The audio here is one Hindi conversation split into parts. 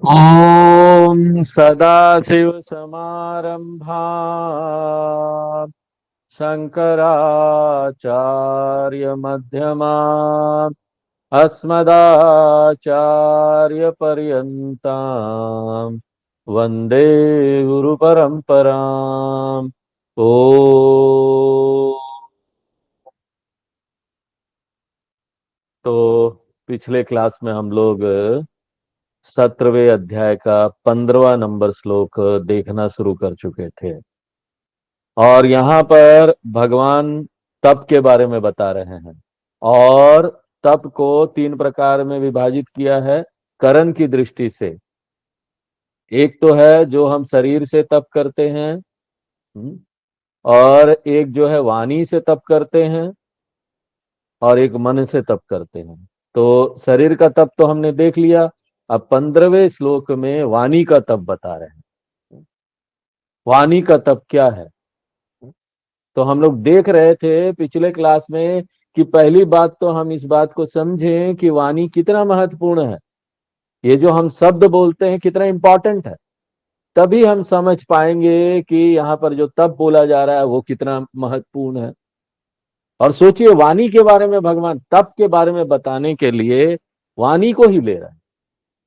ॐ सदाशिवसमारम्भाम् शङ्कराचार्यमध्यमाम् अस्मदाचार्यपर्यन्ताम् वन्दे गुरुपरम्पराम्। ओ तो पिछले क्लास में हम लोग 17वें अध्याय का 15वां नंबर श्लोक देखना शुरू कर चुके थे और यहाँ पर भगवान तप के बारे में बता रहे हैं। और तप को तीन प्रकार में विभाजित किया है करण की दृष्टि से। एक तो है जो हम शरीर से तप करते हैं, और एक जो है वाणी से तप करते हैं, और एक मन से तप करते हैं। तो शरीर का तप तो हमने देख लिया। अब 15वें श्लोक में वाणी का तप बता रहे हैं। वाणी का तप क्या है? तो हम लोग देख रहे थे पिछले क्लास में कि पहली बात तो हम इस बात को समझें कि वाणी कितना महत्वपूर्ण है। ये जो हम शब्द बोलते हैं कितना इंपॉर्टेंट है, तभी हम समझ पाएंगे कि यहाँ पर जो तप बोला जा रहा है वो कितना महत्वपूर्ण है। और सोचिए, वाणी के बारे में भगवान तप के बारे में बताने के लिए वाणी को ही ले रहे हैं।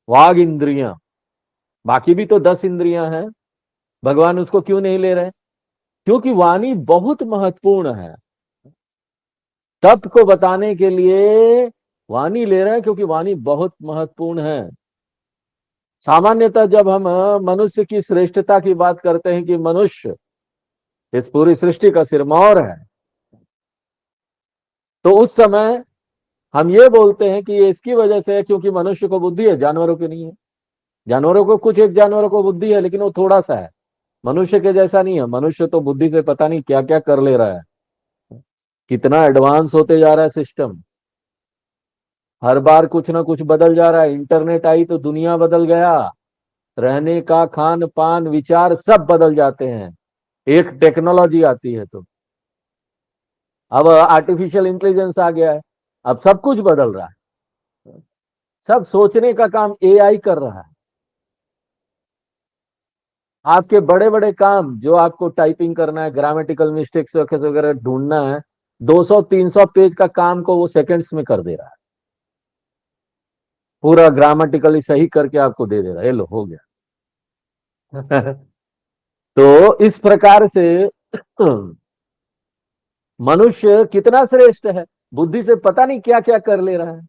वाग इंद्रियां, बाकी भी तो 10 इंद्रियां हैं, भगवान उसको क्यों नहीं ले रहे? क्योंकि वाणी बहुत महत्वपूर्ण है। तप को बताने के लिए वाणी ले रहे हैं क्योंकि वाणी बहुत महत्वपूर्ण है। सामान्यतः जब हम मनुष्य की श्रेष्ठता की बात करते हैं कि मनुष्य इस पूरी सृष्टि का सिरमौर है, तो उस समय हम ये बोलते हैं कि ये इसकी वजह से है क्योंकि मनुष्य को बुद्धि है, जानवरों की नहीं है। जानवरों को, कुछ एक जानवरों को बुद्धि है लेकिन वो थोड़ा सा है, मनुष्य के जैसा नहीं है। मनुष्य तो बुद्धि से पता नहीं क्या क्या कर ले रहा है, कितना एडवांस होते जा रहा है सिस्टम। हर बार कुछ ना कुछ बदल जा रहा है। इंटरनेट आई तो दुनिया बदल गया, रहने का खान पान विचार सब बदल जाते हैं। एक टेक्नोलॉजी आती है तो अब आर्टिफिशियल इंटेलिजेंस आ गया है, अब सब कुछ बदल रहा है। सब सोचने का काम एआई कर रहा है। आपके बड़े बड़े काम जो आपको टाइपिंग करना है, ग्रामेटिकल मिस्टेक्स वगैरह ढूंढना है, 200-300 पेज का काम को वो सेकंड्स में कर दे रहा है। पूरा ग्रामेटिकली सही करके आपको दे दे रहा है, ये लो हो गया। तो इस प्रकार से मनुष्य कितना श्रेष्ठ है, बुद्धि से पता नहीं क्या क्या कर ले रहा है।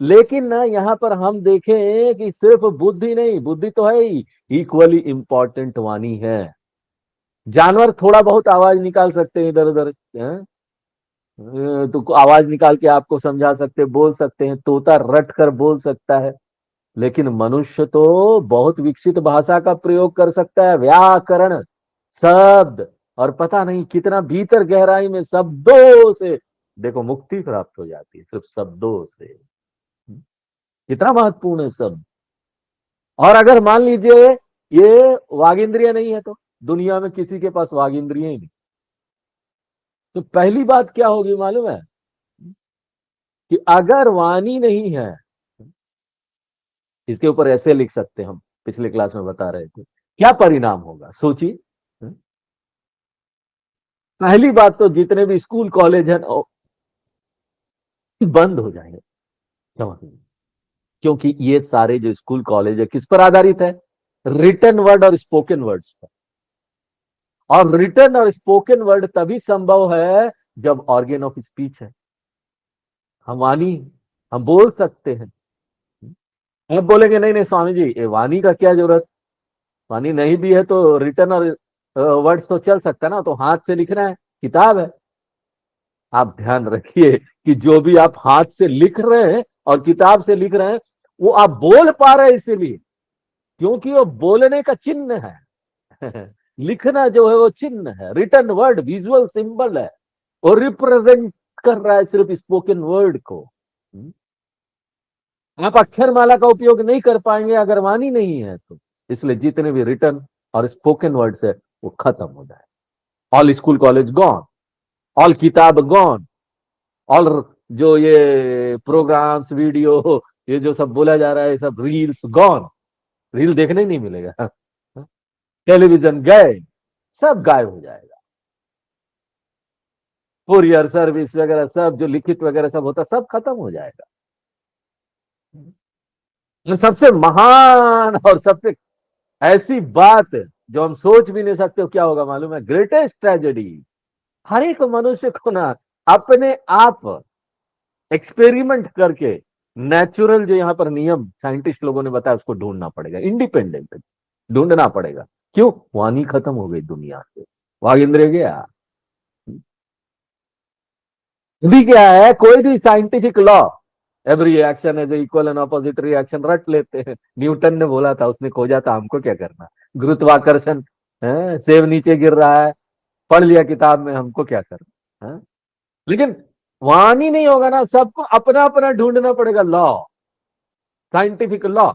लेकिन ना यहाँ पर हम देखें कि सिर्फ बुद्धि नहीं, बुद्धि तो है ही, इक्वली इंपॉर्टेंट वाणी है। जानवर थोड़ा बहुत आवाज निकाल सकते हैं इधर उधर, तो आवाज निकाल के आपको समझा सकते, बोल सकते हैं। तोता रट कर बोल सकता है, लेकिन मनुष्य तो बहुत विकसित भाषा का प्रयोग कर सकता है, व्याकरण, शब्द, और पता नहीं कितना भीतर गहराई में शब्दों से देखो मुक्ति प्राप्त हो जाती है सिर्फ शब्दों से। कितना महत्वपूर्ण है शब्द। और अगर मान लीजिए ये वाग इंद्रिय नहीं है, तो दुनिया में किसी के पास वाग इंद्रिय ही नहीं, तो पहली बात क्या होगी मालूम है? कि अगर वाणी नहीं है, इसके ऊपर ऐसे लिख सकते हैं, हम पिछले क्लास में बता रहे थे क्या परिणाम होगा, सोचिए। पहली बात तो जितने भी स्कूल कॉलेज हैं बंद हो जाएंगे, क्योंकि ये सारे जो स्कूल कॉलेज है किस पर आधारित है? रिटन वर्ड और स्पोकन वर्ड्स पर। और रिटन और स्पोकन वर्ड तभी संभव है जब ऑर्गेन ऑफ स्पीच है, हम वाणी, हम बोल सकते हैं। आप बोलेंगे नहीं नहीं स्वामी जी, ये वाणी का क्या जरूरत, वाणी नहीं भी है तो रिटन और वर्ड्स तो चल सकता है ना, तो हाथ से लिखना है, किताब है। आप ध्यान रखिए कि जो भी आप हाथ से लिख रहे हैं और किताब से लिख रहे हैं, वो आप बोल पा रहे हैं इसीलिए क्योंकि वो बोलने का चिन्ह है। लिखना जो है वो चिन्ह है, रिटन वर्ड विजुअल सिंबल है, वो रिप्रेजेंट कर रहा है सिर्फ स्पोकन वर्ड को। आप अक्षरमाला का उपयोग नहीं कर पाएंगे अगर वाणी नहीं है तो। इसलिए जितने भी रिटन और स्पोकन वर्ड्स है वो खत्म हो जाए। All school college gone, all किताब गॉन, ऑल जो ये प्रोग्राम्स वीडियो, ये जो सब बोला जा रहा है, सब रील्स गॉन। रील देखने ही नहीं मिलेगा। टेलीविजन गए, सब गायब हो जाएगा। कुरियर सर्विस वगैरह सब जो लिखित वगैरह सब होता सब खत्म हो जाएगा। ये सबसे महान और सबसे ऐसी बात जो हम सोच भी नहीं सकते, क्या होगा मालूम है? ग्रेटेस्ट ट्रेजेडी, हर एक मनुष्य को ना अपने आप एक्सपेरिमेंट करके नेचुरल जो यहाँ पर नियम साइंटिस्ट लोगों ने बताया उसको ढूंढना पड़ेगा, इंडिपेंडेंट ढूंढना पड़ेगा। क्यों? वाणी खत्म हो गई दुनिया से, वाघ इंद्रिय गया। भी क्या है, कोई भी scientific law, every action has equal and opposite reaction रट लेते हैं। न्यूटन ने बोला था, उसने खोजा था, हमको क्या करना? गुरुत्वाकर्षण है, सेब नीचे गिर रहा है, पढ़ लिया किताब में, हमको क्या करना है? लेकिन वाणी नहीं होगा ना, सबको अपना अपना ढूंढना पड़ेगा लॉ, साइंटिफिक लॉ।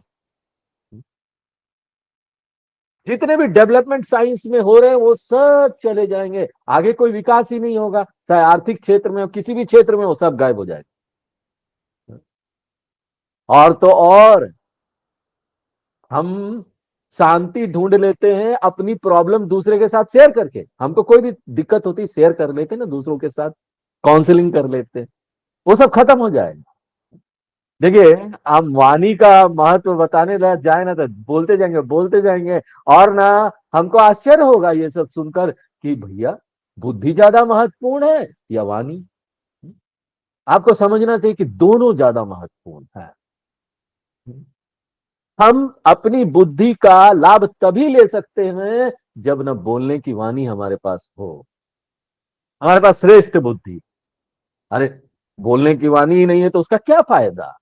जितने भी डेवलपमेंट साइंस में हो रहे हैं वो सब चले जाएंगे, आगे कोई विकास ही नहीं होगा, चाहे आर्थिक क्षेत्र में हो, किसी भी क्षेत्र में हो, सब गायब हो जाएगा। और तो और हम शांति ढूंढ लेते हैं अपनी प्रॉब्लम दूसरे के साथ शेयर करके, हमको कोई भी दिक्कत होती शेयर कर लेते हैं ना दूसरों के साथ, काउंसलिंग कर लेते हैं, वो सब खत्म हो जाएगा। देखिए, हम वाणी का महत्व बताने लग जाए ना तो बोलते जाएंगे बोलते जाएंगे, और ना हमको आश्चर्य होगा ये सब सुनकर कि भैया बुद्धि ज्यादा महत्वपूर्ण है या वाणी? आपको समझना चाहिए कि दोनों ज्यादा महत्वपूर्ण है। हम अपनी बुद्धि का लाभ तभी ले सकते हैं जब न बोलने की वाणी हमारे पास हो, हमारे पास श्रेष्ठ बुद्धि। अरे, बोलने की वाणी ही नहीं है तो उसका क्या फायदा?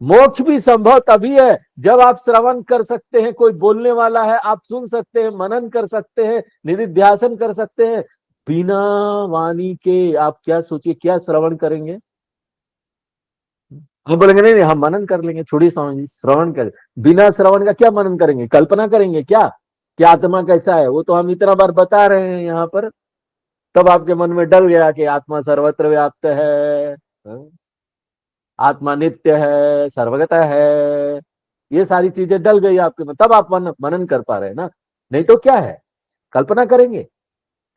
मोक्ष भी संभव तभी है जब आप श्रवण कर सकते हैं, कोई बोलने वाला है, आप सुन सकते हैं, मनन कर सकते हैं, निधिध्यासन कर सकते हैं। बिना वाणी के आप क्या सोचिए, क्या श्रवण करेंगे? हम बोलेंगे नहीं नहीं हम मनन कर लेंगे, छोड़िए स्वामी जी, श्रवण कर। बिना श्रवण का क्या मनन करेंगे? कल्पना करेंगे क्या कि आत्मा कैसा है? वो तो हम इतना बार बता रहे हैं यहाँ पर, तब आपके मन में डल गया कि आत्मा सर्वत्र व्याप्त है, हाँ? आत्मा नित्य है, सर्वगता है, ये सारी चीजें डल गई आपके में, तब आप मनन कर पा रहे हैं ना। नहीं तो क्या है, कल्पना करेंगे?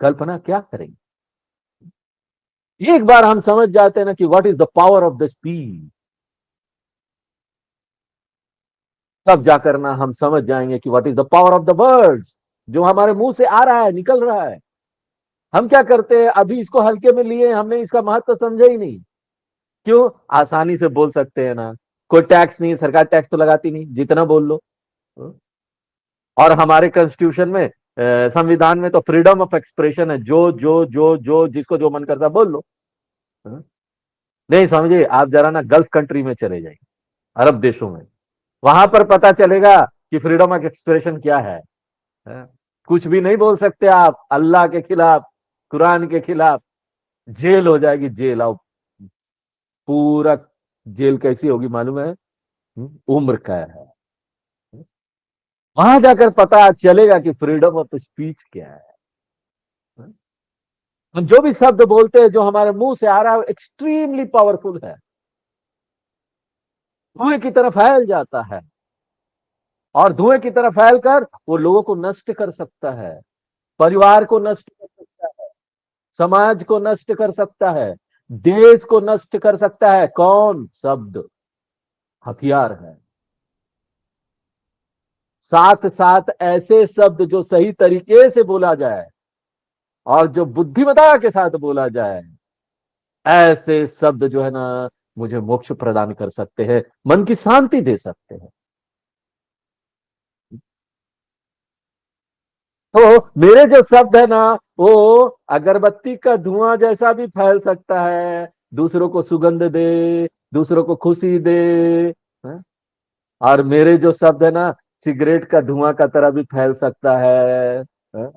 कल्पना क्या करेंगे? एक बार हम समझ जाते हैं ना कि what is the power of the speech, तब जाकर ना हम समझ जाएंगे कि what is the power of the words, जो हमारे मुंह से आ रहा है, निकल रहा है। हम क्या करते हैं, अभी इसको हल्के में लिए, हमने इसका महत्व समझा ही नहीं। क्यों? आसानी से बोल सकते हैं ना, कोई टैक्स नहीं, सरकार टैक्स तो लगाती नहीं, जितना बोल लो। और हमारे कॉन्स्टिट्यूशन में, संविधान में तो फ्रीडम ऑफ एक्सप्रेशन है, जो जिसको जो मन करता बोल लो। नहीं समझिए, आप जरा ना गल्फ कंट्री में चले जाइए, अरब देशों में, वहां पर पता चलेगा कि फ्रीडम ऑफ एक्सप्रेशन क्या है। हाँ? कुछ भी नहीं बोल सकते आप अल्लाह के खिलाफ, कुरान के खिलाफ, जेल हो जाएगी, जेल। आओ, पूरा जेल कैसी होगी मालूम है? उम्र का है। वहां जाकर पता चलेगा कि फ्रीडम ऑफ स्पीच क्या है। हम जो भी शब्द बोलते हैं, जो हमारे मुंह से आ रहा है, एक्सट्रीमली पावरफुल है, धुएं की तरफ फैल जाता है, और धुएं की तरफ फैलकर वो लोगों को नष्ट कर सकता है, परिवार को नष्ट कर सकता है, समाज को नष्ट कर सकता है, देश को नष्ट कर सकता है। कौन? शब्द हथियार है। साथ साथ ऐसे शब्द जो सही तरीके से बोला जाए और जो बुद्धिमता के साथ बोला जाए, ऐसे शब्द जो है ना मुझे मोक्ष प्रदान कर सकते हैं, मन की शांति दे सकते हैं। तो मेरे जो शब्द है ना, वो अगरबत्ती का धुआं जैसा भी फैल सकता है, दूसरों को सुगंध दे, दूसरों को खुशी दे, हाँ? और मेरे जो शब्द है ना, सिगरेट का धुआं का तरह भी फैल सकता है, हाँ?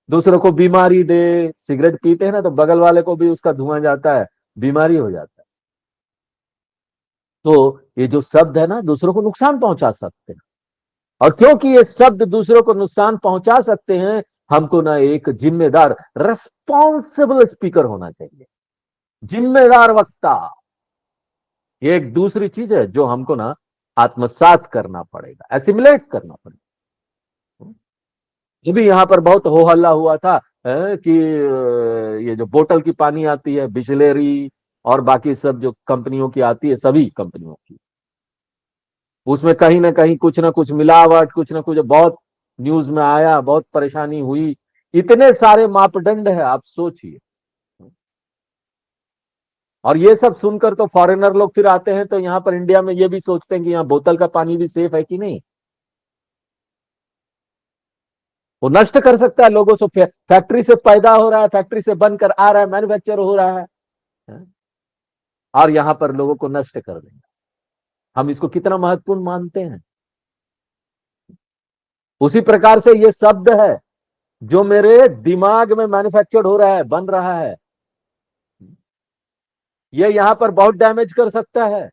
दूसरों को बीमारी दे। सिगरेट पीते हैं ना तो बगल वाले को भी उसका धुआं जाता है, बीमारी हो जाता है। तो ये जो शब्द है ना दूसरों को नुकसान पहुंचा सकते हैं, और क्योंकि ये शब्द दूसरों को नुकसान पहुंचा सकते हैं, हमको ना एक जिम्मेदार रेस्पॉन्सिबल स्पीकर होना चाहिए, जिम्मेदार वक्ता। ये एक दूसरी चीज है जो हमको ना आत्मसात करना पड़ेगा, एसिमुलेट करना पड़ेगा। अभी यहां पर बहुत हो हल्ला हुआ था कि ये जो बोतल की पानी आती है, बिस्लेरी और बाकी सब जो कंपनियों की आती है, सभी कंपनियों की, उसमें कहीं ना कुछ मिलावट, कुछ ना कुछ, बहुत न्यूज में आया, बहुत परेशानी हुई। इतने सारे मापदंड है, आप सोचिए। और ये सब सुनकर तो फॉरेनर लोग फिर आते हैं तो यहाँ पर इंडिया में ये भी सोचते हैं कि यहाँ बोतल का पानी भी सेफ है कि नहीं। वो नष्ट कर सकता है लोगों से, फैक्ट्री से पैदा हो रहा है, फैक्ट्री से बनकर आ रहा है, मैन्युफैक्चर हो रहा है, और यहां पर लोगों को नष्ट कर देंगे। हम इसको कितना महत्वपूर्ण मानते हैं। उसी प्रकार से ये शब्द है जो मेरे दिमाग में मैन्युफैक्चर्ड हो रहा है, बन रहा है, ये यहां पर बहुत डैमेज कर सकता है।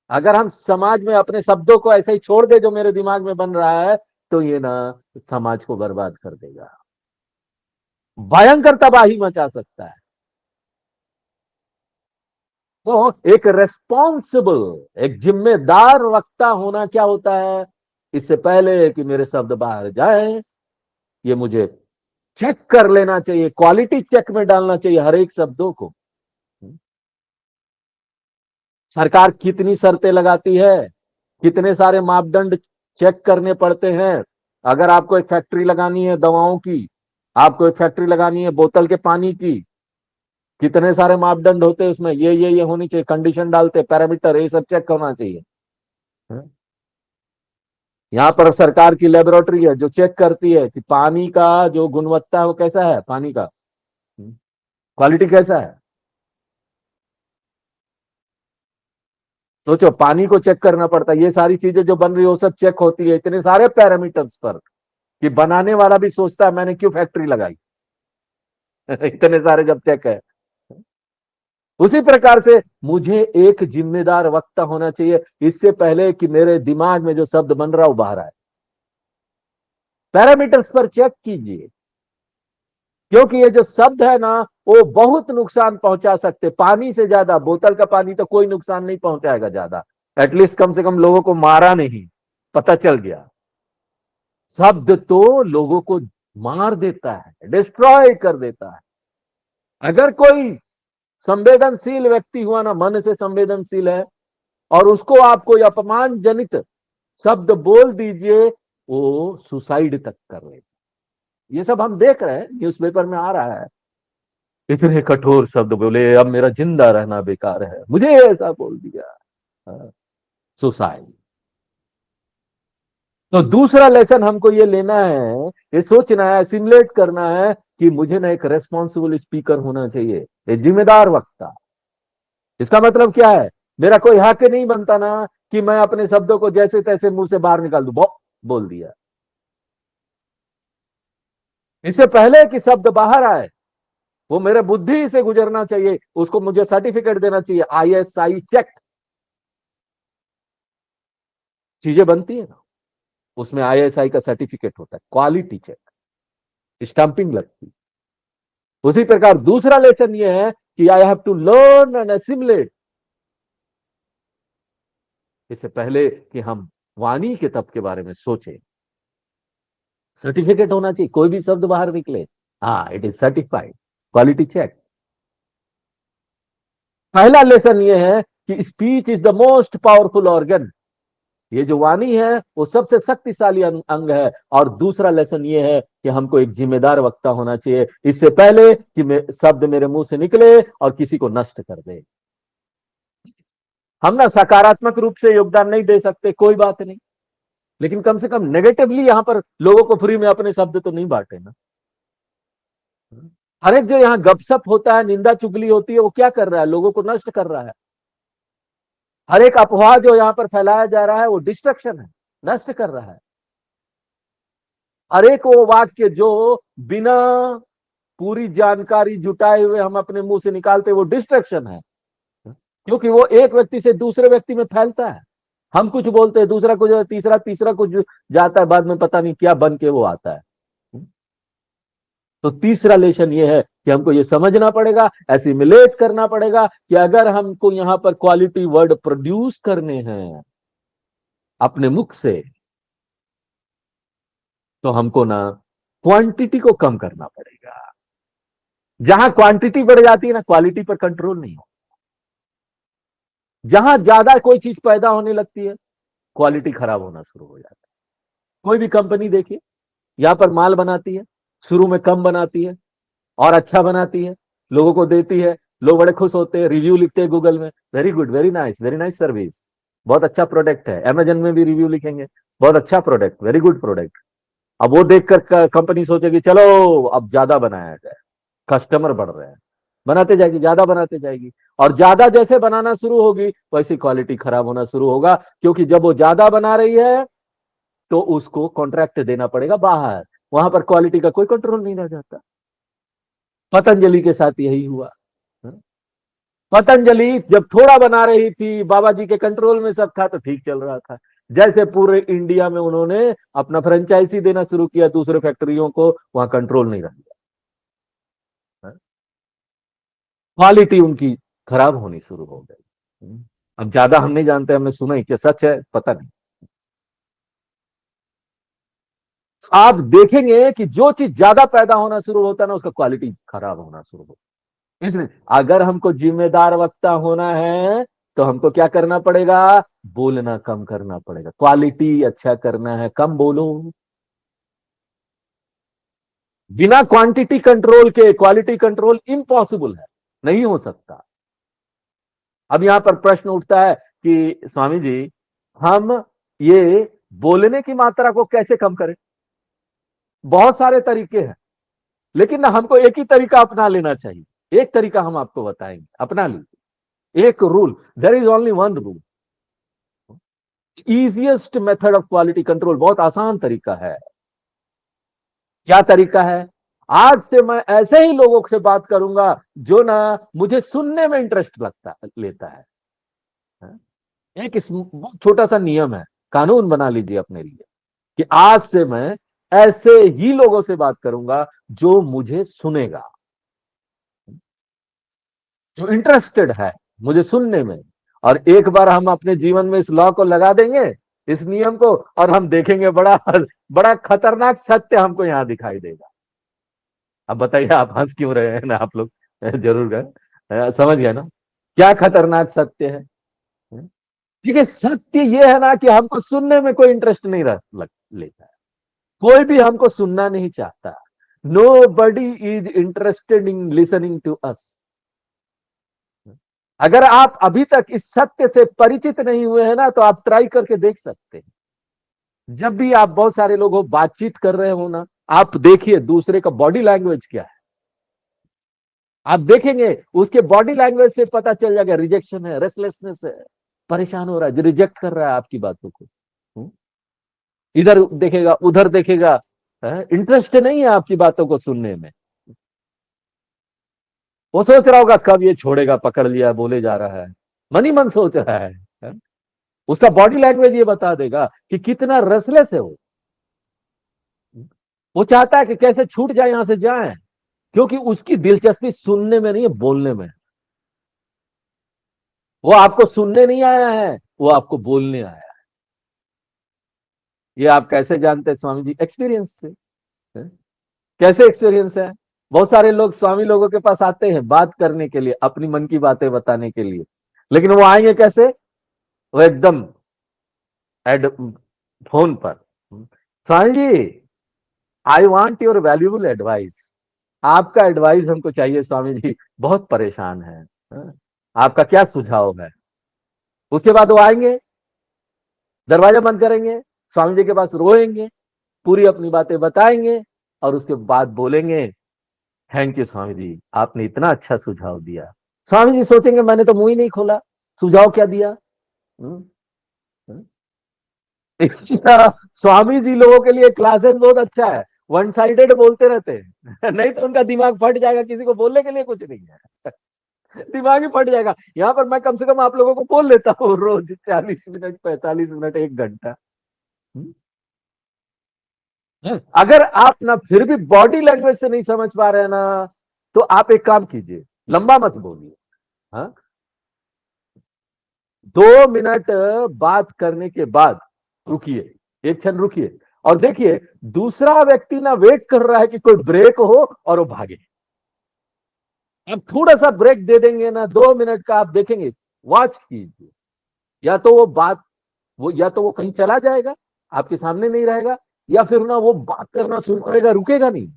अगर हम समाज में अपने शब्दों को ऐसे ही छोड़ दे जो मेरे दिमाग में बन रहा है, तो ये ना समाज को बर्बाद कर देगा, भयंकर तबाही मचा सकता है। तो एक रेस्पॉन्सिबल, एक जिम्मेदार वक्ता होना क्या होता है, इससे पहले कि मेरे शब्द बाहर जाए, ये मुझे चेक कर लेना चाहिए, क्वालिटी चेक में डालना चाहिए हर एक शब्दों को। सरकार कितनी शर्तें लगाती है, कितने सारे मापदंड चेक करने पड़ते हैं। अगर आपको एक फैक्ट्री लगानी है दवाओं की, आपको एक फैक्ट्री लगानी है बोतल के पानी की, कितने सारे मापदंड होते हैं उसमें, ये होनी चाहिए, कंडीशन डालते, पैरामीटर, ये सब चेक होना चाहिए। यहाँ पर सरकार की लेबोरेटरी है जो चेक करती है कि पानी का जो गुणवत्ता है वो कैसा है, पानी का क्वालिटी कैसा है। सोचो, पानी को चेक करना पड़ता है, ये सारी चीजें जो बन रही है वो सब चेक होती है इतने सारे पैरामीटर्स पर, कि बनाने वाला भी सोचता है मैंने क्यों फैक्ट्री लगाई। इतने सारे जब चेक है। उसी प्रकार से मुझे एक जिम्मेदार वक्ता होना चाहिए, इससे पहले कि मेरे दिमाग में जो शब्द बन रहा है वो बाहर आए। पैरामीटर्स पर चेक कीजिए, क्योंकि ये जो शब्द है ना, वो बहुत नुकसान पहुंचा सकते, पानी से ज्यादा। बोतल का पानी तो कोई नुकसान नहीं पहुंचाएगा ज्यादा, एटलीस्ट कम से कम लोगों को मारा नहीं, पता चल गया। शब्द तो लोगों को मार देता है, डिस्ट्रॉय कर देता है। अगर कोई संवेदनशील व्यक्ति हुआ ना, मन से संवेदनशील है, और उसको आप कोई अपमान जनित शब्द बोल दीजिए, वो सुसाइड तक कर ले। ये सब हम देख रहे हैं, न्यूज़पेपर में आ रहा है। इतने कठोर शब्द बोले, अब मेरा जिंदा रहना बेकार है, मुझे ऐसा बोल दिया। सुसाइड। तो दूसरा लेसन हमको ये लेना है, ये सोचना है, सिमुलेट करना है कि मुझे ना एक रेस्पॉन्सिबल स्पीकर होना चाहिए, एक जिम्मेदार वक्ता। इसका मतलब क्या है, मेरा कोई हक नहीं बनता ना कि मैं अपने शब्दों को जैसे तैसे मुंह से बाहर निकाल दूं, बोल दिया। इससे पहले कि शब्द बाहर आए, वो मेरे बुद्धि से गुजरना चाहिए, उसको मुझे सर्टिफिकेट देना चाहिए, ISI चेक। चीजें बनती है ना, उसमें ISI का सर्टिफिकेट होता है, क्वालिटी चेक, स्टंपिंग लगती है। उसी प्रकार दूसरा लेसन ये है कि I have to learn and assimilate, इससे पहले कि हम वाणी के तप के बारे में सोचें, सर्टिफिकेट होना चाहिए, कोई भी शब्द बाहर निकले, हाँ it is certified, quality check. पहला लेसन ये है कि speech is the most powerful organ, ये जो वाणी है वो सबसे शक्तिशाली अंग है। और दूसरा लेसन ये है कि हमको एक जिम्मेदार वक्ता होना चाहिए, इससे पहले कि शब्द मेरे मुंह से निकले और किसी को नष्ट कर दे। हम ना सकारात्मक रूप से योगदान नहीं दे सकते, कोई बात नहीं, लेकिन कम से कम नेगेटिवली यहां पर लोगों को फ्री में अपने शब्द तो नहीं बांटे ना। हर एक जो यहाँ गपशप होता है, निंदा चुगली होती है, वो क्या कर रहा है, लोगों को नष्ट कर रहा है। हर एक अफवाह जो यहाँ पर फैलाया जा रहा है वो डिस्ट्रक्शन है, नष्ट कर रहा है। हर एक वो वाक्य जो बिना पूरी जानकारी जुटाए हुए हम अपने मुंह से निकालते, वो डिस्ट्रक्शन है, क्योंकि वो एक व्यक्ति से दूसरे व्यक्ति में फैलता है। हम कुछ बोलते हैं, दूसरा कुछ, तीसरा कुछ जाता है, बाद में पता नहीं क्या बन के वो आता है। तो तीसरा लेसन ये है कि हमको ये समझना पड़ेगा, एसिमिलेट करना पड़ेगा कि अगर हमको यहां पर क्वालिटी वर्ड प्रोड्यूस करने हैं अपने मुख से, तो हमको ना क्वांटिटी को कम करना पड़ेगा। जहां क्वांटिटी बढ़ जाती है ना, क्वालिटी पर कंट्रोल नहीं हो। जहां ज्यादा कोई चीज पैदा होने लगती है, क्वालिटी खराब होना शुरू हो जाता है। कोई भी कंपनी देखिए, यहां पर माल बनाती है, शुरू में कम बनाती है और अच्छा बनाती है, लोगों को देती है, लोग बड़े खुश होते हैं, रिव्यू लिखते हैं गूगल में, वेरी नाइस सर्विस, बहुत अच्छा प्रोडक्ट है। अमेजन में भी रिव्यू लिखेंगे, बहुत अच्छा प्रोडक्ट, वेरी गुड प्रोडक्ट। अब वो देखकर कंपनी सोचेगी चलो अब ज्यादा बनाया जाए, कस्टमर बढ़ रहे हैं, बनाते जाएगी, ज्यादा बनाते जाएगी। और ज्यादा जैसे बनाना शुरू होगी वैसी क्वालिटी खराब होना शुरू होगा, क्योंकि जब वो ज्यादा बना रही है तो उसको कॉन्ट्रैक्ट देना पड़ेगा बाहर, वहां पर क्वालिटी का कोई कंट्रोल नहीं रह जाता। पतंजलि के साथ यही हुआ। पतंजलि जब थोड़ा बना रही थी, बाबा जी के कंट्रोल में सब था तो ठीक चल रहा था। जैसे पूरे इंडिया में उन्होंने अपना फ्रेंचाइजी देना शुरू किया दूसरे फैक्ट्रियों को, वहां कंट्रोल नहीं रहा, क्वालिटी उनकी खराब होनी शुरू हो गई। अब ज्यादा हम नहीं जानते, हमने सुना ही, क्या सच है पता नहीं। आप देखेंगे कि जो चीज ज्यादा पैदा होना शुरू होता है ना, उसका क्वालिटी खराब होना शुरू होता है। इसलिए अगर हमको जिम्मेदार वक्ता होना है तो हमको क्या करना पड़ेगा, बोलना कम करना पड़ेगा, क्वालिटी अच्छा करना है, कम बोलो। बिना क्वांटिटी कंट्रोल के क्वालिटी कंट्रोल इम्पॉसिबल है, नहीं हो सकता। अब यहां पर प्रश्न उठता है कि स्वामी जी, हम ये बोलने की मात्रा को कैसे कम करें? बहुत सारे तरीके हैं, लेकिन ना हमको एक ही तरीका अपना लेना चाहिए। एक तरीका हम आपको बताएंगे, अपना लीजिए एक rule, there is only one rule, easiest method of quality control, बहुत आसान तरीका है। क्या तरीका है? आज से मैं ऐसे ही लोगों से बात करूंगा जो ना मुझे सुनने में इंटरेस्ट लगता लेता है। एक छोटा सा नियम है, कानून बना लीजिए अपने लिए कि आज से मैं ऐसे ही लोगों से बात करूंगा जो मुझे सुनेगा, जो इंटरेस्टेड है मुझे सुनने में। और एक बार हम अपने जीवन में इस लॉ को लगा देंगे, इस नियम को, और हम देखेंगे बड़ा बड़ा खतरनाक सत्य हमको यहां दिखाई देगा। अब बताइए, आप हंस क्यों रहे हैं ना आप लोग? जरूर गए, समझ गए ना क्या खतरनाक सत्य है? ठीक है, सत्य यह है ना कि हमको सुनने में कोई इंटरेस्ट नहीं लेता है, कोई भी हमको सुनना नहीं चाहता। Nobody is interested in listening to us. अगर आप अभी तक इस सत्य से परिचित नहीं हुए हैं ना, तो आप ट्राई करके देख सकते हैं। जब भी आप बहुत सारे लोग हो, बातचीत कर रहे हो ना, आप देखिए दूसरे का बॉडी लैंग्वेज क्या है। आप देखेंगे उसके बॉडी लैंग्वेज से पता चल जाएगा, रिजेक्शन है, रेस्टलेसनेस है, परेशान हो रहा है, जो रिजेक्ट कर रहा है आपकी बातों को। इधर देखेगा, उधर देखेगा, इंटरेस्ट नहीं है आपकी बातों को सुनने में। वो सोच रहा होगा कब ये छोड़ेगा, पकड़ लिया, बोले जा रहा है, मन ही मन सोच रहा है? उसका बॉडी लैंग्वेज ये बता देगा कि कितना रेस्टलेस है वो चाहता है कि कैसे छूट जाए, यहां से जाए, क्योंकि उसकी दिलचस्पी सुनने में नहीं है, बोलने में। वो आपको सुनने नहीं आया है, वो आपको बोलने आया है। ये आप कैसे जानते हैं स्वामी जी? एक्सपीरियंस से। कैसे एक्सपीरियंस है? बहुत सारे लोग स्वामी लोगों के पास आते हैं बात करने के लिए, अपनी मन की बातें बताने के लिए, लेकिन वो आएंगे कैसे? वो एकदम एड फोन पर, Swami ji I want your valuable advice, आपका एडवाइस हमको चाहिए स्वामी जी, बहुत परेशान है, आपका क्या सुझाव है? उसके बाद वो आएंगे, दरवाजा बंद करेंगे, स्वामी जी के पास रोएंगे, पूरी अपनी बातें बताएंगे, और उसके बाद बोलेंगे थैंक यू स्वामी जी, आपने इतना अच्छा सुझाव दिया। स्वामी जी सोचेंगे मैंने तो मुंह ही नहीं खोला, सुझाव क्या दिया? हम्म, हम्म। स्वामी जी लोगों के लिए क्लासेस बहुत अच्छा है, वन साइडेड बोलते रहते हैं नहीं तो उनका दिमाग फट जाएगा, किसी को बोलने के लिए कुछ नहीं है दिमाग ही फट जाएगा। यहाँ पर मैं कम से कम आप लोगों को बोल लेता हूँ रोज 40 मिनट, 45 मिनट, 1 घंटा। अगर आप ना फिर भी बॉडी लैंग्वेज से नहीं समझ पा रहे हैं ना, तो आप एक काम कीजिए, लंबा मत बोलिए। हाँ, 2 मिनट बात करने के बाद रुकिए, एक क्षण रुकिए और देखिए दूसरा व्यक्ति ना वेट कर रहा है कि कोई ब्रेक हो और वो भागे। अब थोड़ा सा ब्रेक दे देंगे ना, 2 मिनट का, आप देखेंगे, वॉच कीजिए, या तो वो बात, वो या तो वो कहीं चला जाएगा, आपके सामने नहीं रहेगा, या फिर ना वो बात करना शुरू करेगा, रुकेगा नहीं।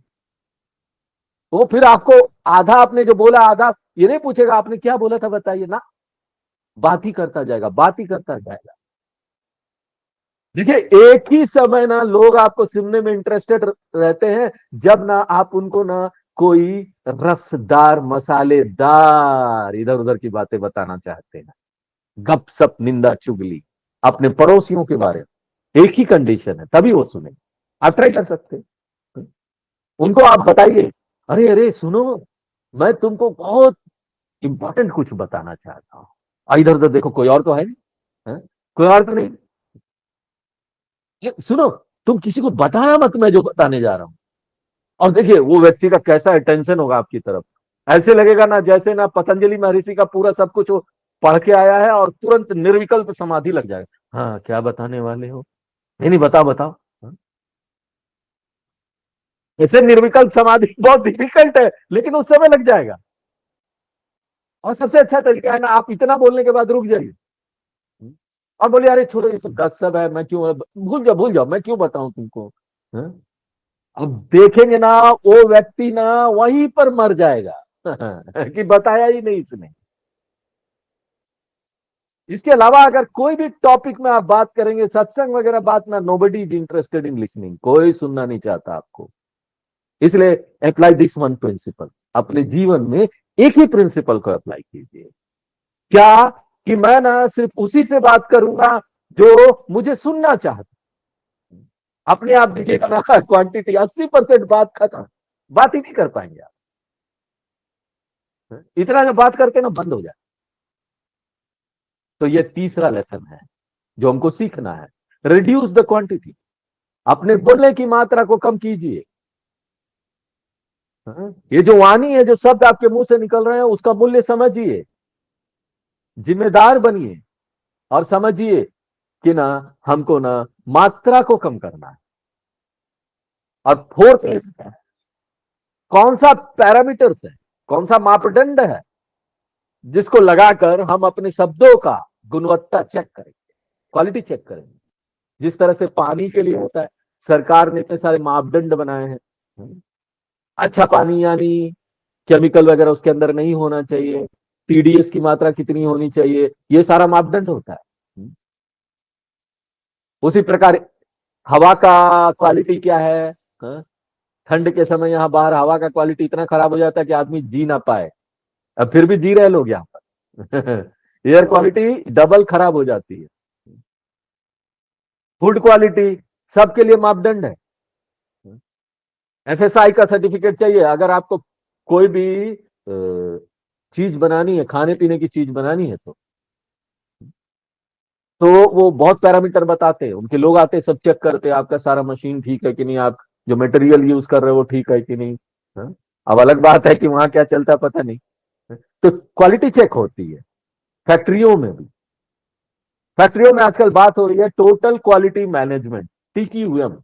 तो फिर आपको आधा आपने जो बोला, आधा ये नहीं पूछेगा आपने क्या बोला था बताइए ना, बात ही करता जाएगा, बात ही करता जाएगा। देखिए, एक ही समय ना लोग आपको सुनने में इंटरेस्टेड रहते हैं, जब ना आप उनको ना कोई रसदार मसालेदार इधर उधर की बातें बताना चाहते हैं, गपसप निंदा चुगली अपने पड़ोसियों के बारे में, एक ही कंडीशन है, तभी वो सुने। आप ट्राई कर सकते हैं, उनको आप बताइए, अरे अरे सुनो, मैं तुमको बहुत इंपॉर्टेंट कुछ बताना चाहता हूँ, इधर उधर देखो, कोई और तो है नहीं, है? कोई और तो नहीं, ये सुनो, तुम किसी को बताना मत मैं जो बताने जा रहा हूं। और देखिए वो व्यक्ति का कैसा अटेंशन होगा आपकी तरफ, ऐसे लगेगा ना जैसे ना पतंजलि महर्षि का पूरा सब कुछ वो पढ़ के आया है और तुरंत निर्विकल्प समाधि लग जाएगा। हाँ, क्या बताने वाले हो? नहीं नहीं, बताओ बताओ। हाँ? ऐसे निर्विकल्प समाधि बहुत डिफिकल्ट है, लेकिन उस समय लग जाएगा। और सबसे अच्छा तरीका है ना, आप इतना बोलने के बाद रुक जाइए और बोलिए, अरे छोड़ो ये सब गप है, मैं क्यों, भूल जाओ भूल जाओ, मैं क्यों बताऊं तुमको। हाँ? अब देखेंगे ना, वो व्यक्ति ना वहीं पर मर जाएगा कि बताया ही नहीं इसने। इसके अलावा अगर कोई भी टॉपिक में आप बात करेंगे, सत्संग वगैरह बात ना, nobody is interested in listening, कोई सुनना नहीं चाहता आपको। इसलिए अप्लाई दिस वन प्रिंसिपल, अपने जीवन में एक ही प्रिंसिपल को अप्लाई कीजिए। क्या? कि मैं ना सिर्फ उसी से बात करूंगा जो मुझे सुनना चाहता। अपने आप देखिएगा ना, क्वांटिटी 80% बात खत्म, बात ही नहीं कर पाएंगे आप, इतना जब बात करके ना बंद हो जाए। तो ये तीसरा लेसन है जो हमको सीखना है, रिड्यूस द क्वांटिटी, अपने बोलने की मात्रा को कम कीजिए। ये जो वाणी है, जो शब्द आपके मुंह से निकल रहे हैं, उसका मूल्य समझिए, जिम्मेदार बनिए और समझिए कि ना हमको ना मात्रा को कम करना है। और फोर्थ है, कौन सा पैरामीटर्स है, कौन सा मापदंड है जिसको लगाकर हम अपने शब्दों का गुणवत्ता चेक करेंगे, क्वालिटी चेक करेंगे। जिस तरह से पानी के लिए होता है, सरकार ने इतने सारे मापदंड बनाए हैं। अच्छा पानी यानी केमिकल वगैरह उसके अंदर नहीं होना चाहिए, टीडीएस की मात्रा कितनी होनी चाहिए, ये सारा मापदंड होता है। उसी प्रकार हवा का क्वालिटी क्या है। हाँ? ठंड के समय यहाँ बाहर हवा का क्वालिटी इतना खराब हो जाता है कि आदमी जी ना पाए, अब फिर भी जी रहे लोग यहाँ पर एयर क्वालिटी डबल खराब हो जाती है। फूड क्वालिटी सबके लिए मापदंड है। एफएसआई का सर्टिफिकेट चाहिए, अगर आपको कोई भी चीज बनानी है, खाने पीने की चीज बनानी है, तो वो बहुत पैरामीटर बताते हैं, उनके लोग आते हैं, सब चेक करते हैं आपका सारा मशीन ठीक है कि नहीं, आप जो मटेरियल यूज कर रहे हो वो ठीक है कि नहीं। हाँ? अब अलग बात है कि वहां क्या चलता है पता नहीं। तो क्वालिटी चेक होती है फैक्ट्रियों में भी। फैक्ट्रियों में आजकल बात हो रही है टोटल क्वालिटी मैनेजमेंट, टीक्यूएम।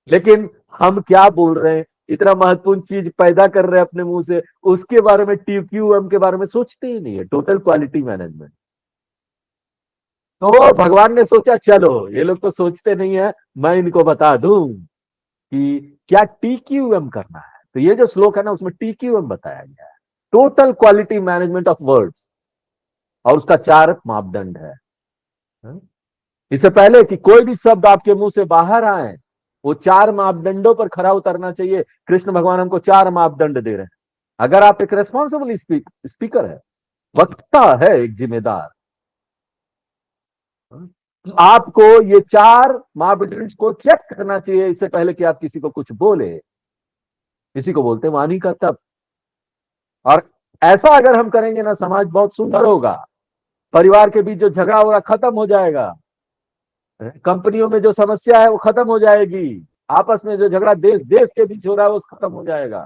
लेकिन हम क्या बोल रहे हैं, इतना महत्वपूर्ण चीज पैदा कर रहे हैं अपने मुंह से, उसके बारे में, टीक्यूएम के बारे में सोचते ही नहीं है, टोटल क्वालिटी मैनेजमेंट। तो भगवान ने सोचा चलो ये लोग तो सोचते नहीं है, मैं इनको बता दूं कि क्या टीक्यूएम करना है। तो ये जो श्लोक है ना, उसमें टीक्यूएम बताया गया है, total quality management of words, और उसका 4 मापदंड है। इससे पहले कि कोई भी शब्द आपके मुंह से बाहर आए, वो 4 मापदंडों पर खरा उतरना चाहिए। कृष्ण भगवान हमको 4 मापदंड दे रहे हैं। अगर आप एक रेस्पॉन्सिबल स्पीकर है, वक्ता है, एक जिम्मेदार, तो आपको ये 4 मापदंड को चेक करना चाहिए इससे पहले कि आप किसी को कुछ बोले। इसी को बोलते हैं वाणी का तप। और ऐसा अगर हम करेंगे ना, समाज बहुत सुंदर होगा, परिवार के बीच जो झगड़ा हो रहा खत्म हो जाएगा, कंपनियों में जो समस्या है वो खत्म हो जाएगी, आपस में जो झगड़ा देश देश के बीच हो रहा है वो खत्म हो जाएगा।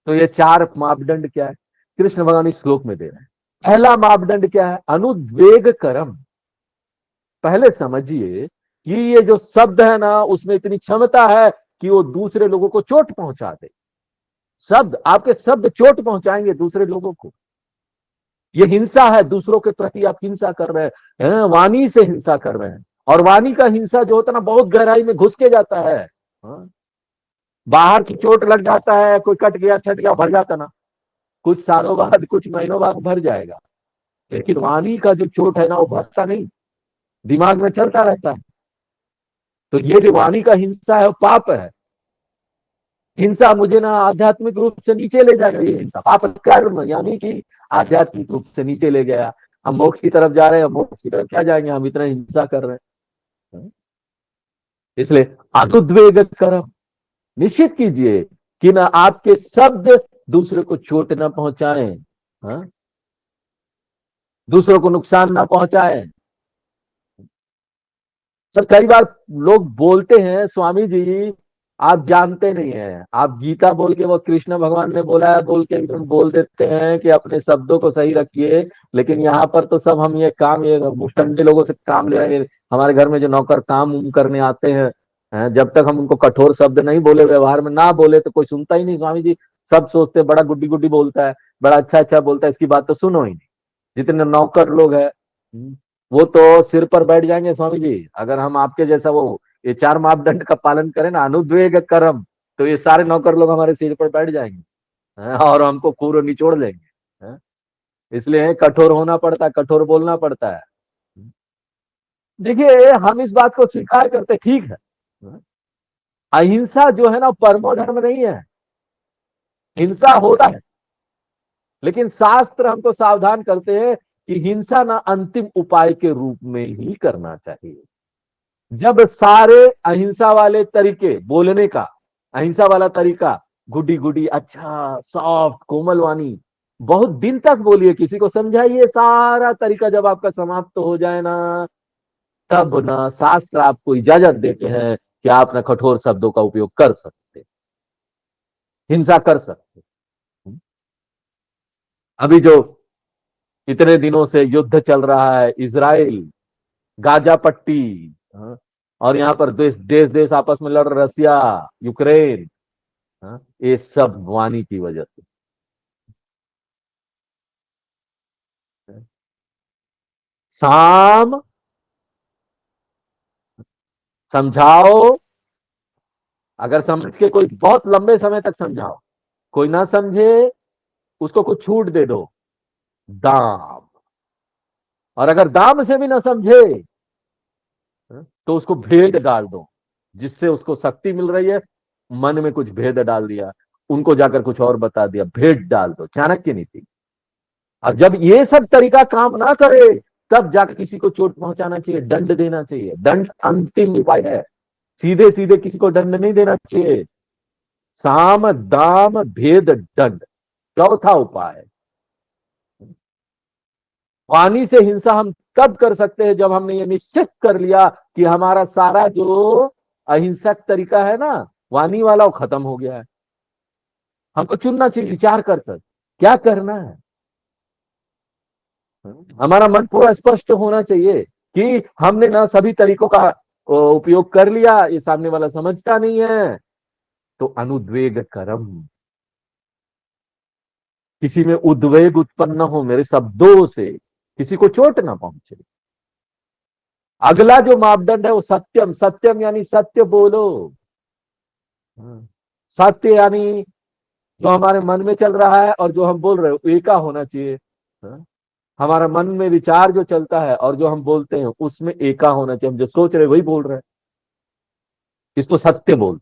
तो ये चार मापदंड क्या है कृष्ण भगवान इस श्लोक में दे रहे हैं। पहला मापदंड क्या है? अनुद्वेग कर्म। पहले समझिए कि ये जो शब्द है ना उसमें इतनी क्षमता है कि वो दूसरे लोगों को चोट पहुंचा दे। शब्द, आपके शब्द चोट पहुंचाएंगे दूसरे लोगों को। ये हिंसा है, दूसरों के प्रति आप हिंसा कर रहे हैं, वाणी से हिंसा कर रहे हैं। और वाणी का हिंसा जो होता है ना बहुत गहराई में घुस के जाता है। हाँ? बाहर की चोट लग जाता है, कोई कट गया छट गया भर जाता ना, कुछ सालों बाद कुछ महीनों बाद भर जाएगा। लेकिन वाणी का जो चोट है ना वो भरता नहीं, दिमाग में चलता रहता है। तो ये जो वाणी का हिंसा है वो पाप है। हिंसा मुझे ना आध्यात्मिक रूप से नीचे ले जाएगा, ये हिंसा पाप कर्म, यानी कि आध्यात्मिक रूप से नीचे ले गया। हम मोक्ष की तरफ जा रहे हैं, मोक्ष की तरफ क्या जाएंगे, हम इतना हिंसा कर रहे हैं। इसलिए अनुद्वेग कर्म निश्चित कीजिए कि ना आपके शब्द दूसरे को चोट ना पहुंचाएं, हाँ? दूसरों को नुकसान ना पहुंचाएं। तो कई बार लोग बोलते हैं स्वामी जी आप जानते नहीं हैं, आप गीता बोल के वो कृष्ण भगवान ने बोला है बोल के एकदम बोल देते हैं कि अपने शब्दों को सही रखिए। लेकिन यहाँ पर तो सब हम ये काम, ये मुस्टंडे लोगों से काम ले रहे हैं। हमारे घर में जो नौकर काम करने आते हैं, जब तक हम उनको कठोर शब्द नहीं बोले, व्यवहार में ना बोले तो कोई सुनता ही नहीं स्वामी जी। सब सोचते बड़ा गुड्डी गुड्डी बोलता है, बड़ा अच्छा अच्छा बोलता है, इसकी बात तो सुनो ही नहीं। जितने नौकर लोग हैं वो तो सिर पर बैठ जाएंगे स्वामी जी, अगर हम आपके जैसा वो ये चार मापदंड का पालन करें ना, अनुद्वेग कर्म, तो ये सारे नौकर लोग हमारे सिर पर बैठ जाएंगे, और हमको खूर निचोड़ लेंगे। इसलिए कठोर होना पड़ता है, कठोर बोलना पड़ता है। देखिए हम इस बात को स्वीकार करते, ठीक है, अहिंसा जो है ना परमो धर्म नहीं है, हिंसा होता है। लेकिन शास्त्र हमको सावधान करते हैं कि हिंसा ना अंतिम उपाय के रूप में ही करना चाहिए। जब सारे अहिंसा वाले तरीके बोलने का, अहिंसा वाला तरीका गुडी गुडी अच्छा सॉफ्ट कोमल वाणी बहुत दिन तक बोलिए, किसी को समझाइए, सारा तरीका जब आपका समाप्त हो जाए ना, तब ना शास्त्र आपको इजाजत देते हैं कि आप ना कठोर शब्दों का उपयोग कर सकते, हिंसा कर सकते। अभी जो इतने दिनों से युद्ध चल रहा है, इजराइल गाजा पट्टी, हाँ, और यहाँ पर देश देश देश आपस में लड़, रसिया यूक्रेन, हाँ, ये सब वाणी की वजह से। साम समझाओ, अगर समझ के कोई बहुत लंबे समय तक समझाओ, कोई ना समझे उसको कुछ छूट दे दो, दाम। और अगर दाम से भी ना समझे तो उसको भेद डाल दो, जिससे उसको शक्ति मिल रही है, मन में कुछ भेद डाल दिया, उनको जाकर कुछ और बता दिया, भेद डाल दो, चाणक्य नीति। और जब ये सब तरीका काम ना करे तब जाकर किसी को चोट पहुंचाना चाहिए, दंड देना चाहिए। दंड अंतिम उपाय है, सीधे सीधे किसी को दंड नहीं देना चाहिए। साम दाम भेद दंड चौथा उपाय। वाणी से हिंसा हम तब कर सकते हैं जब हमने ये निश्चित कर लिया कि हमारा सारा जो अहिंसक तरीका है ना वाणी वाला वो खत्म हो गया है। हमको चुनना चाहिए विचार कर कर क्या करना है। हमारा मन पूरा स्पष्ट होना चाहिए कि हमने ना सभी तरीकों का उपयोग कर लिया, ये सामने वाला समझता नहीं है, तो अनुद्वेग कर्म, किसी में उद्वेग उत्पन्न हो मेरे शब्दों से, किसी को चोट ना पहुंचे। अगला जो मापदंड है वो सत्यम, सत्यम यानी सत्य बोलो। सत्य यानी जो हमारे मन में चल रहा है और जो हम बोल रहे हो एका होना चाहिए। हमारा मन में विचार जो चलता है और जो हम बोलते हैं उसमें एका होना चाहिए, हम जो सोच रहे वही बोल रहे हैं, इसको सत्य बोल।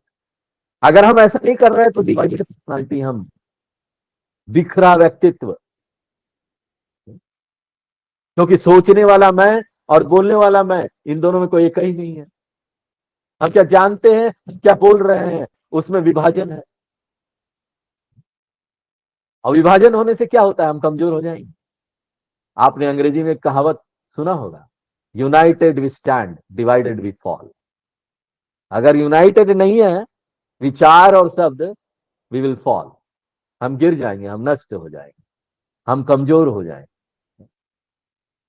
अगर हम ऐसा नहीं कर रहे हैं तो डिवाइडेड पर्सनालिटी, हम बिखरा व्यक्तित्व, क्योंकि सोचने वाला मैं और बोलने वाला मैं, इन दोनों में कोई एक ही नहीं है। हम क्या जानते हैं, क्या बोल रहे हैं, उसमें विभाजन है। और विभाजन होने से क्या होता है, हम कमजोर हो जाएंगे। आपने अंग्रेजी में एक कहावत सुना होगा, united we stand, divided we fall. अगर यूनाइटेड नहीं है विचार और शब्द, वी विल फॉल, हम गिर जाएंगे, हम नष्ट हो जाएंगे, हम कमजोर हो जाएंगे।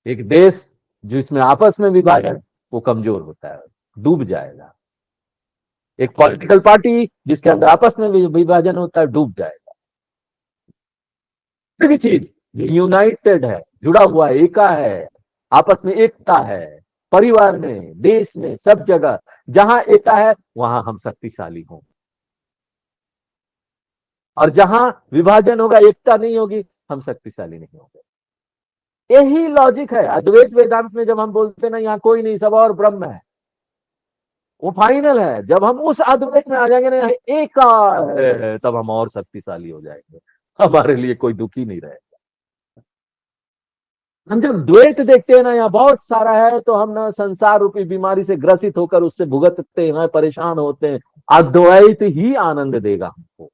एक देश जिसमें आपस में विभाजन, वो कमजोर होता है, डूब जाएगा। एक पॉलिटिकल पार्टी जिसके अंदर आपस में विभाजन होता है, डूब जाएगा। कोई भी चीज यूनाइटेड है, जुड़ा हुआ है, एका है, आपस में एकता है, परिवार में, देश में, सब जगह जहां एकता है वहां हम शक्तिशाली हों, और जहां विभाजन होगा, एकता नहीं होगी, हम शक्तिशाली नहीं होंगे। यही लॉजिक है अद्वैत वेदांत में। जब हम बोलते हैं ना यहाँ कोई नहीं, सब और ब्रह्म है, वो फाइनल है। जब हम उस अद्वैत में आ जाएंगे ना, एक है, तब हम और शक्तिशाली हो जाएंगे, हमारे लिए कोई दुखी नहीं रहेगा। हम जब द्वैत देखते हैं ना, यहाँ बहुत सारा है, तो हम ना संसार रूपी बीमारी से ग्रसित होकर उससे भुगतते हैं, परेशान होते हैं। अद्वैत ही आनंद देगा हमको।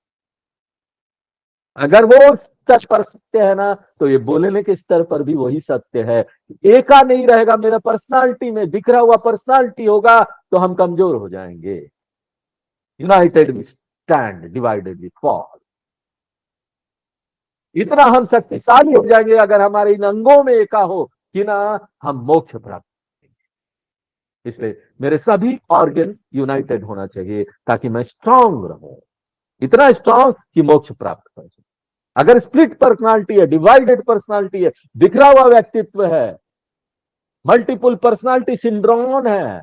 अगर वो सच पर सत्य है ना, तो ये बोलने के स्तर पर भी वही सत्य है। एका नहीं रहेगा, मेरा पर्सनालिटी में बिखरा हुआ पर्सनालिटी होगा, तो हम कमजोर हो जाएंगे। United we stand, divided we fall. इतना हम शक्तिशाली हो जाएंगे अगर हमारे इन अंगों में एका हो कि ना, हम मोक्ष प्राप्त करेंगे। इसलिए मेरे सभी ऑर्गन यूनाइटेड होना चाहिए, ताकि मैं स्ट्रांग रहूं, इतना स्ट्रांग कि मोक्ष प्राप्त कर सकूं। अगर स्प्लिट पर्सनालिटी है, डिवाइडेड पर्सनालिटी है, बिखरा हुआ व्यक्तित्व है, मल्टीपल पर्सनालिटी सिंड्रोम है,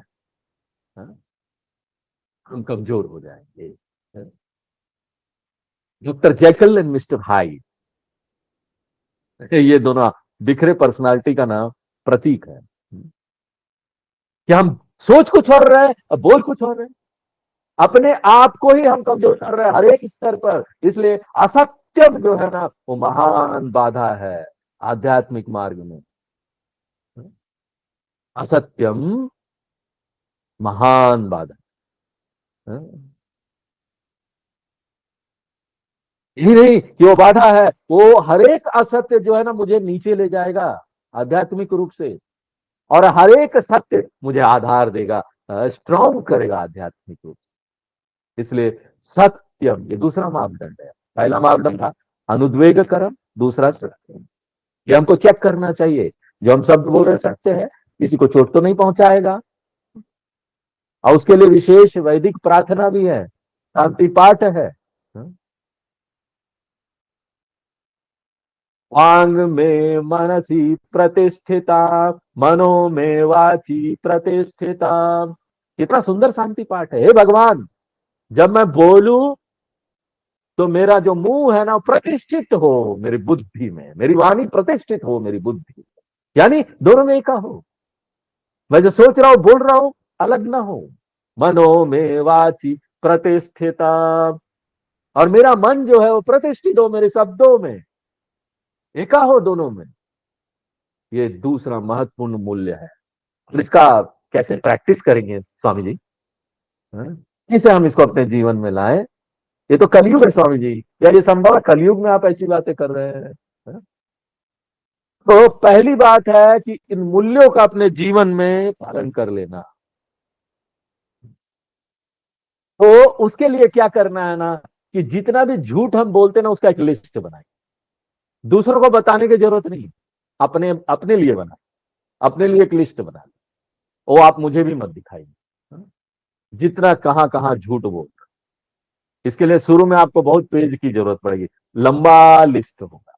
हम कमजोर हो जाएंगे। Doctor jackal and mister hide, ये दोनों बिखरे पर्सनालिटी का नाम प्रतीक है कि हम सोच कुछ और रहे और बोल कुछ और रहे, अपने आप को ही हम कमजोर कर रहे हैं हर एक स्तर पर। इसलिए असत्यम जो है ना, वो महान बाधा है आध्यात्मिक मार्ग में। असत्यम महान बाधा है। यही नहीं कि वो बाधा है, वो हर एक असत्य जो है ना मुझे नीचे ले जाएगा आध्यात्मिक रूप से, और हर एक सत्य मुझे आधार देगा, स्ट्रॉन्ग करेगा आध्यात्मिक रूप से। इसलिए सत्यम ये दूसरा मापदंड है। पहला मापदंड था अनुद्वेग कर्म, दूसरा सत्यम। ये हमको चेक करना चाहिए, जो हम शब्द बोल रहे सत्य है, किसी को चोट तो नहीं पहुंचाएगा। और उसके लिए विशेष वैदिक प्रार्थना भी है, शांति पाठ है। वांग में मनसी प्रतिष्ठिता, मनो में वाची प्रतिष्ठिता। कितना सुंदर शांति पाठ है। हे भगवान, जब मैं बोलूं तो मेरा जो मुंह है ना प्रतिष्ठित हो मेरी बुद्धि में, मेरी वाणी प्रतिष्ठित हो मेरी बुद्धि, यानी दोनों में एका हो। मैं जो सोच रहा हूं बोल रहा हूं अलग ना हो। मनो में वाची प्रतिष्ठिता, और मेरा मन जो है वो प्रतिष्ठित हो मेरे शब्दों में, एका हो दोनों में। ये दूसरा महत्वपूर्ण मूल्य है। इसका कैसे प्रैक्टिस करेंगे स्वामी जी? कैसे हम इसको अपने जीवन में लाएं? ये तो कलयुग है स्वामी जी, या ये संभव है कलयुग में आप ऐसी बातें कर रहे हैं? तो पहली बात है कि इन मूल्यों का अपने जीवन में पालन कर लेना। तो उसके लिए क्या करना है ना, कि जितना भी झूठ हम बोलते हैं ना उसका एक लिस्ट बनाए। दूसरों को बताने की जरूरत नहीं, अपने अपने लिए बना, अपने लिए एक लिस्ट बना। वो आप मुझे भी मत दिखाइए जितना कहां कहां झूठ बोल। इसके लिए शुरू में आपको बहुत पेज की जरूरत पड़ेगी, लंबा लिस्ट होगा।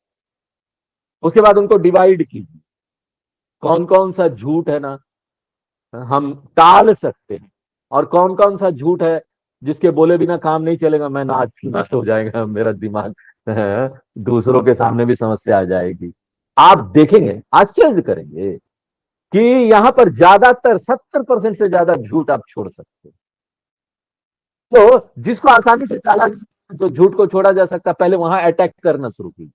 उसके बाद उनको डिवाइड कीजिए, कौन कौन सा झूठ है ना हम टाल सकते हैं, और कौन कौन सा झूठ है जिसके बोले बिना काम नहीं चलेगा, मैं ना नष्ट हो जाएगा मेरा दिमाग, दूसरों के सामने भी समस्या आ जाएगी। आप देखेंगे, आश्चर्य करेंगे कि यहां पर ज्यादातर 70% से ज्यादा झूठ आप छोड़ सकते हैं। तो जिसको आसानी से टाला, तो झूठ को छोड़ा जा सकता, पहले वहां अटैक करना शुरू कीजिए,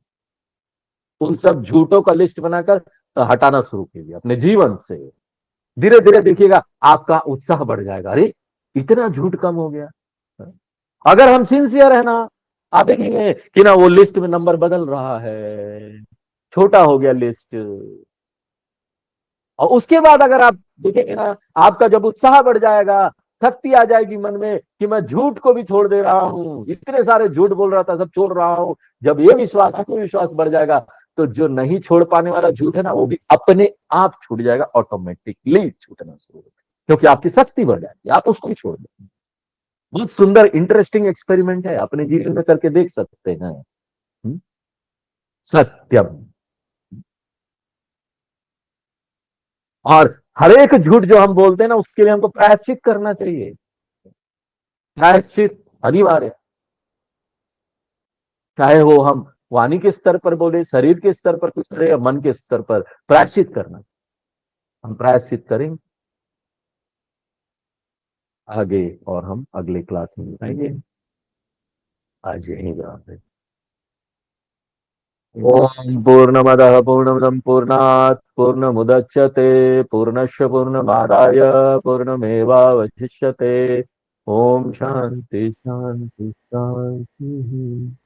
उन सब झूठों का लिस्ट बनाकर हटाना शुरू कीजिए अपने जीवन से। धीरे धीरे देखिएगा आपका उत्साह बढ़ जाएगा, अरे इतना झूठ कम हो गया। अगर हम सिंसियर है ना, आप देखेंगे कि ना वो लिस्ट में नंबर बदल रहा है, छोटा हो गया लिस्ट। और उसके बाद अगर आप देखेंगे ना, आपका जब उत्साह बढ़ जाएगा, शक्ति आ जाएगी मन में कि मैं झूठ को भी छोड़ दे रहा हूं, इतने सारे झूठ बोल रहा था सब छोड़ रहा हूं। जब ये विश्वास, आत्मविश्वास बढ़ जाएगा, तो जो नहीं छोड़ पाने वाला झूठ है ना, वो भी अपने आप छूट जाएगा, ऑटोमेटिकली छूटना शुरू होगा, क्योंकि आपकी शक्ति बढ़ जाएगी, आप उसको भी छोड़ देंगे। बहुत सुंदर इंटरेस्टिंग एक्सपेरिमेंट है, अपने जीवन में करके देख सकते हैं। सत्यम। और हर एक झूठ जो हम बोलते हैं ना, उसके लिए हमको प्रायश्चित करना चाहिए। प्रायश्चित अनिवार्य, चाहे वो हम वाणी के स्तर पर बोले, शरीर के स्तर पर कुछ करें, या मन के स्तर पर प्रायश्चित करना, हम प्रायश्चित करेंगे आगे। और हम अगले क्लास में बताएंगे। आज यही बात है। ओम पूर्णमदः पूर्णमिदं पूर्णात् पूर्णमुदच्यते पूर्णस्य पूर्णमादाय पूर्णमेवावशिष्यते। ओम शांति शांति शांति।